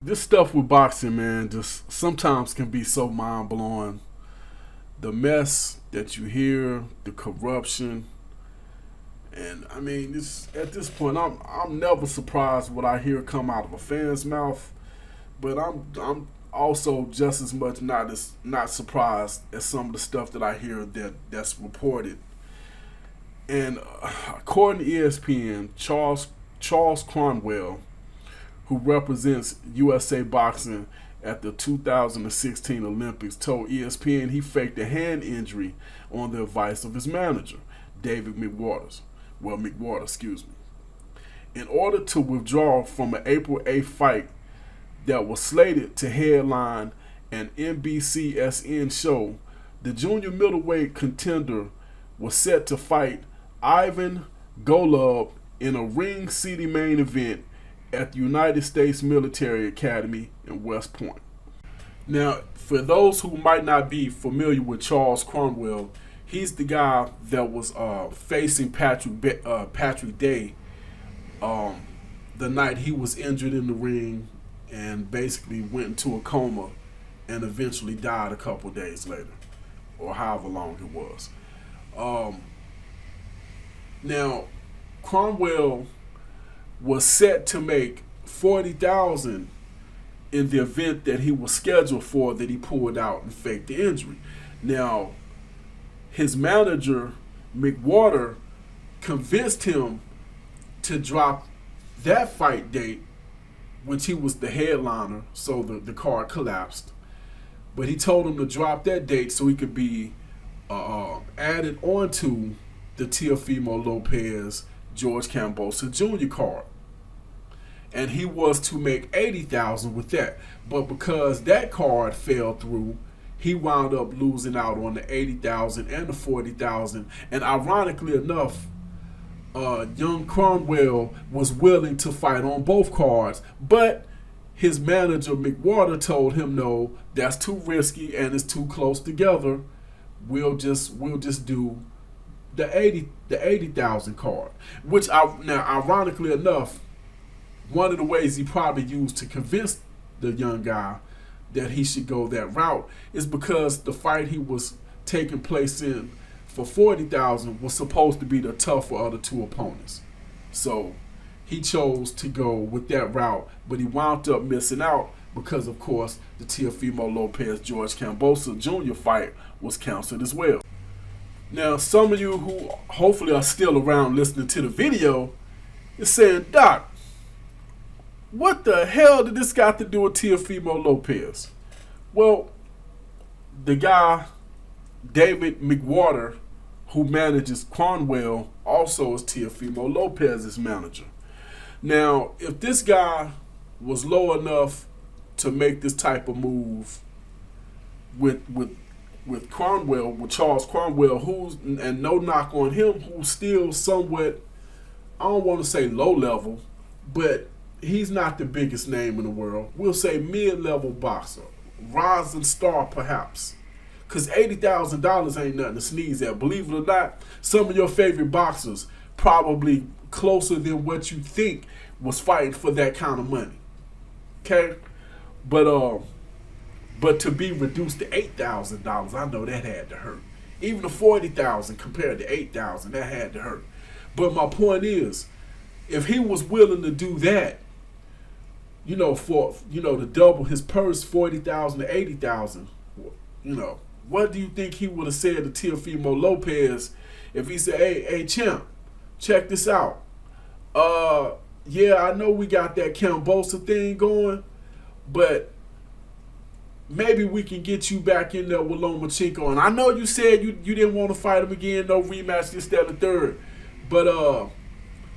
This stuff with boxing, man, just sometimes can be so mind blowing. The mess that you hear, the corruption, and I mean, at this point, I'm never surprised what I hear come out of a fan's mouth, but I'm also just as much not surprised at some of the stuff that I hear that's reported. And according to ESPN, Charles Cronwell, who represents USA Boxing at the 2016 Olympics, told ESPN he faked a hand injury on the advice of his manager, David McWater. McWater, excuse me. In order to withdraw from an April 8th fight that was slated to headline an NBCSN show, the junior middleweight contender was set to fight Ivan Golub in a ring city main event at the United States Military Academy in West Point. Now, for those who might not be familiar with Charles Cronwell, he's the guy that was facing Patrick Day the night he was injured in the ring and basically went into a coma and eventually died a couple days later, or however long it was. Now, Cromwell was set to make 40,000 in the event that he was scheduled for that he pulled out and faked the injury. Now, his manager McWater convinced him to drop that fight date, which he was the headliner, so the card collapsed. But he told him to drop that date so he could be added onto the Teofimo Lopez George Kambosos Jr. card. And he was to make 80,000 with that. But because that card fell through, he wound up losing out on the 80,000 and the 40,000. And ironically enough, young Cronwell was willing to fight on both cards, but his manager McWater told him, no, that's too risky and it's too close together. We'll just do the 80,000 card. Which now, ironically enough, one of the ways he probably used to convince the young guy that he should go that route is because the fight he was taking place in for 40,000 was supposed to be the tougher of the two opponents. So he chose to go with that route, but he wound up missing out because, of course, the Teofimo Lopez George Kambosos Jr. fight was canceled as well. Now, some of you who hopefully are still around listening to the video is saying, Doc, what the hell did this got to do with Teofimo Lopez? Well, the guy, David McWater, who manages Conwell, also is Teofimo Lopez's manager. Now, if this guy was low enough to make this type of move with Conwell, with Charles Conwell, and no knock on him, who's still somewhat, I don't want to say low level, but he's not the biggest name in the world. We'll say mid-level boxer, rising star perhaps. Because $80,000 ain't nothing to sneeze at. Believe it or not, some of your favorite boxers probably closer than what you think was fighting for that kind of money. Okay? But to be reduced to $8,000, I know that had to hurt. Even the $40,000 compared to $8,000, that had to hurt. But my point is, if he was willing to do that, to double his purse, 40,000 to 80,000, what do you think he would have said to Teofimo Lopez if he said, hey, champ, check this out. Yeah, I know we got that Kambosos thing going, but maybe we can get you back in there with Lomachenko. And I know you said you didn't want to fight him again, no rematch, this, that, and the third. But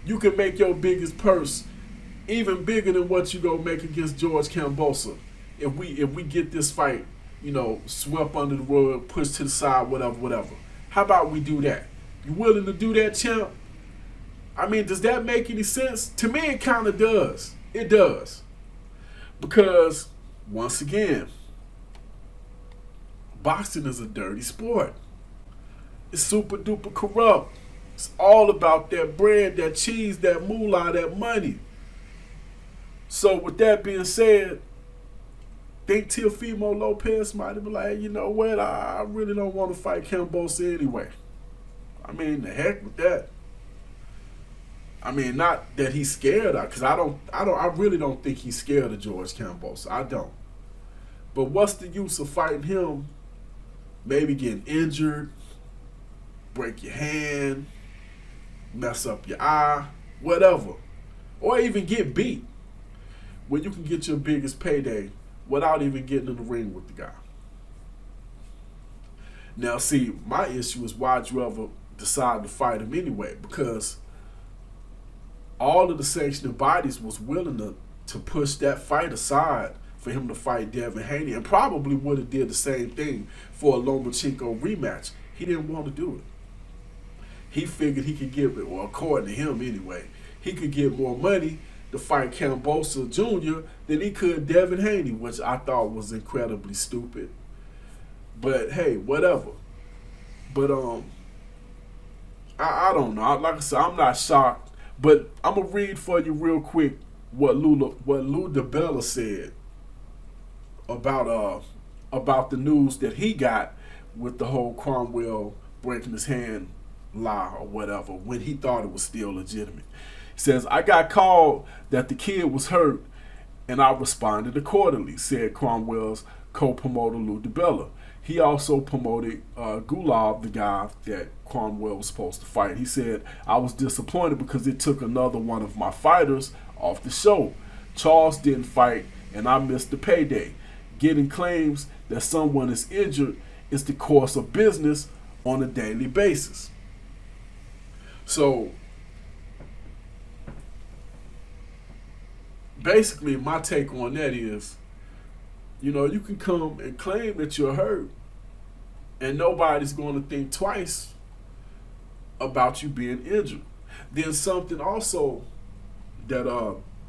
you can make your biggest purse even bigger than what you gonna make against George Kambosos if we get this fight, swept under the rug, pushed to the side, whatever. How about we do that? You willing to do that, champ? I mean, does that make any sense? To me, it kind of does. It does. Because, once again, boxing is a dirty sport. It's super duper corrupt. It's all about that bread, that cheese, that moolah, that money. So with that being said, think Teofimo Lopez might have been like, hey, you know what? I really don't want to fight Kambosos anyway. I mean, the heck with that. I mean, not that he's scared of, because I really don't think he's scared of George Kambosos. I don't. But what's the use of fighting him? Maybe getting injured, break your hand, mess up your eye, whatever, or even get beat, when you can get your biggest payday without even getting in the ring with the guy. Now, see, my issue is why'd you ever decide to fight him anyway? Because all of the sanctioning bodies was willing to push that fight aside for him to fight Devin Haney, and probably would have did the same thing for a Lomachenko rematch. He didn't want to do it. He figured he could get, well, according to him anyway, he could get more money to fight Kambosos Jr. than he could Devin Haney, which I thought was incredibly stupid. But hey, whatever. But I don't know. Like I said, I'm not shocked. But I'm gonna read for you real quick what Lou DiBella said about the news that he got with the whole Cronwell breaking his hand lie or whatever, when he thought it was still legitimate. He says, I got called that the kid was hurt and I responded accordingly, said Cronwell's co-promoter Lou DiBella. He also promoted Golub, the guy that Conwell was supposed to fight. He said, I was disappointed because it took another one of my fighters off the show. Charles didn't fight and I missed the payday. Getting claims that someone is injured is the course of business on a daily basis. So basically my take on that is, you know, you can come and claim that you're hurt and nobody's going to think twice about you being injured. Then something also that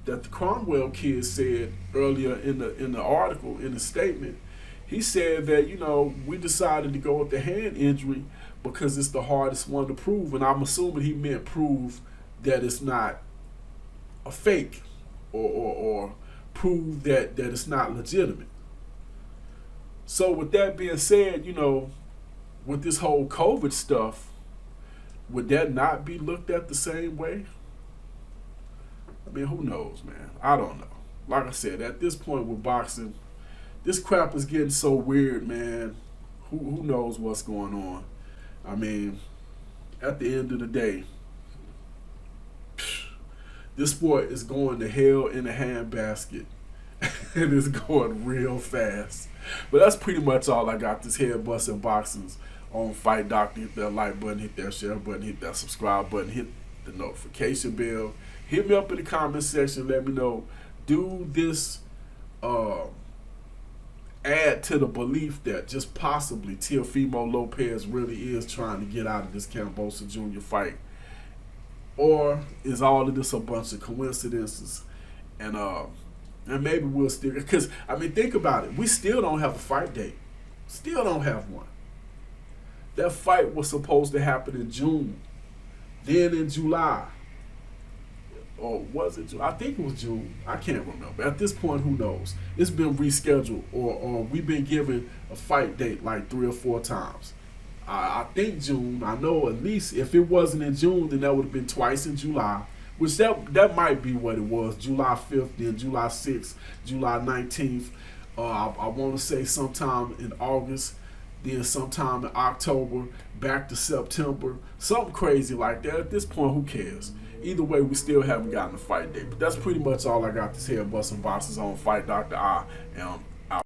the Conwell kid said earlier in the article, in the statement, he said that, you know, we decided to go with the hand injury because it's the hardest one to prove, and I'm assuming he meant prove that it's not a fake or prove that it's not legitimate. So with that being said, you know, with this whole COVID stuff, would that not be looked at the same way? I mean, who knows, man? I don't know. Like I said, at this point with boxing, this crap is getting so weird, man. Who knows what's going on? I mean, at the end of the day, this sport is going to hell in a handbasket. And it's going real fast. But that's pretty much all I got. This head busting boxings on Fight Doctor. Hit that like button, hit that share button, hit that subscribe button, hit the notification bell. Hit me up in the comment section. Let me know. Do this add to the belief that just possibly Teofimo Lopez really is trying to get out of this Kambosos Jr. fight? Or is all of this a bunch of coincidences? And maybe we'll still, because, I mean, think about it. We still don't have a fight date. Still don't have one. That fight was supposed to happen in June. Then in July. Or was it June? I think it was June. I can't remember. At this point, who knows? It's been rescheduled, or we've been given a fight date like 3 or 4 times. I think June. I know at least if it wasn't in June, then that would have been twice in July. Which that might be what it was. July 5th, then July 6th, July 19th. I want to say sometime in August, then sometime in October, back to September. Something crazy like that. At this point, who cares? Either way, we still haven't gotten a fight date. But that's pretty much all I got to say about some boxes on Fight Doctor. I am